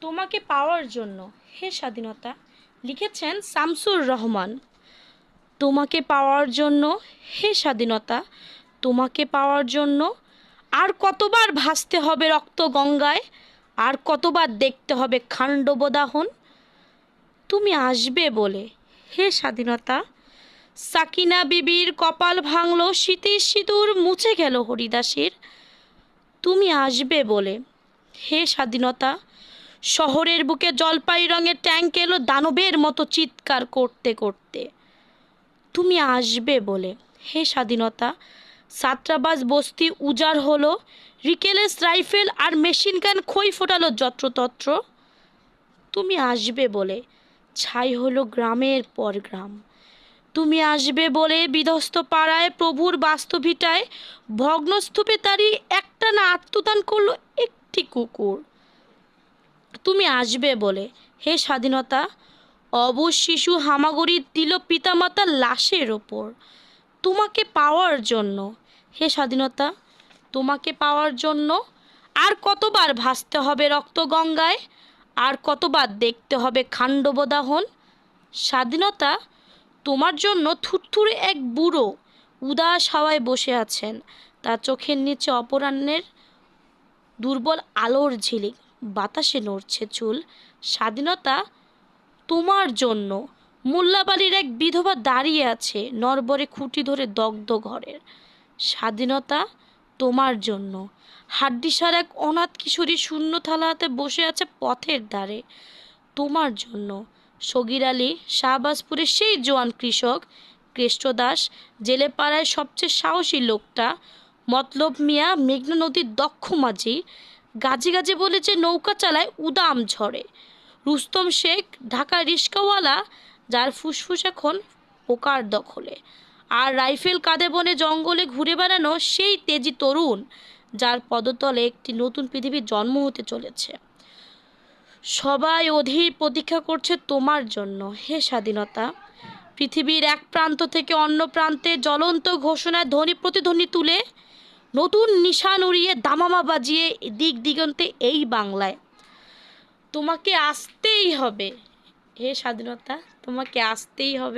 তোমাকে পাওয়ার জন্য হে স্বাধীনতা। লিখেছেন শামসুর রহমান। তোমাকে পাওয়ার জন্য হে স্বাধীনতা, তোমাকে পাওয়ার জন্য আর কতবার ভাসতে হবে রক্ত গঙ্গায়, আর কতবার দেখতে হবে খান্ডব দাহন। তুমি আসবে বলে হে স্বাধীনতা, সাকিনা বিবির কপাল ভাঙল, শীতের সিঁদুর মুছে গেল হরিদাসীর। তুমি আসবে বলে হে স্বাধীনতা, শহরের বুকে জলপাই রঙের ট্যাঙ্ক এলো দানবের মতো চিৎকার করতে করতে। তুমি আসবে বলে হে স্বাধীনতা, ছাত্রাবাস বস্তি উজাড় হলো, রিকেলেস রাইফেল আর মেশিন গান খই ফোটালো যত্রতত্র। তুমি আসবে বলে ছাই হলো গ্রামের পর গ্রাম। তুমি আসবে বলে বিধ্বস্ত পাড়ায় প্রভুর বাস্তভিটায় ভগ্নস্তূপে তারই একটা না আত্মদান করলো একটি কুকুর। তুমি আসবে বলে হে স্বাধীনতা, অবশ শিশু হামাগুড়ি দিল পিতামাতার লাশের ওপর। তোমাকে পাওয়ার জন্য হে স্বাধীনতা, তোমাকে পাওয়ার জন্য আর কতবার ভাসতে হবে রক্ত গঙ্গায়, আর কতবার দেখতে হবে খান্ডব দাহন। স্বাধীনতা, তোমার জন্য থুরথুরে এক বুড়ো উদাস হাওয়ায় বসে আছেন, তার চোখের নিচে অপরাহ্নের দুর্বল আলোর ঝিলিক, বাতাসে নড়ছে চুল। স্বাধীনতা, তোমার জন্য মোল্লাবাড়ির এক বিধবা দাঁড়িয়ে আছে নরবরে খুঁটি ধরে দগ্ধ ঘরের। স্বাধীনতা, তোমার জন্য হাড্ডিসার এক অনাথ কিশোরী শূন্য থালা হাতে বসে আছে পথের ধারে। তোমার জন্য সগির আলী শাহবাজপুরের সেই জোয়ান কৃষক, কৃষ্ণদাস জেলে পাড়ায় সবচেয়ে সাহসী লোকটা, মতলব মিয়া মেঘনা নদীর দক্ষ মাঝি, গাজে গাজে বলে যে নৌকা চালায় উদাম ঝড়ে, রুস্তম শেখ ঢাকা রিস্কাওয়ালা যার ফুসফুস এখন পোকার দখলে, আর রাইফেল কাঁধে বনে জঙ্গলে ঘুরে বেড়ানো সেই তেজি তরুণ যার পদতলে একটি নতুন পৃথিবীর জন্ম হতে চলেছে। সবাই অধীর প্রতীক্ষা করছে তোমার জন্য হে স্বাধীনতা। পৃথিবীর এক প্রান্ত থেকে অন্য প্রান্তে জ্বলন্ত ঘোষণায় ধ্বনি প্রতিধ্বনি তুলে নতুন নিশান উড়িয়ে দামামা বাজিয়ে দিক দিগন্তে এই বাংলায়। তোমাকে আসতেই হবে হে স্বাধীনতা, তোমাকে আসতেই হবে।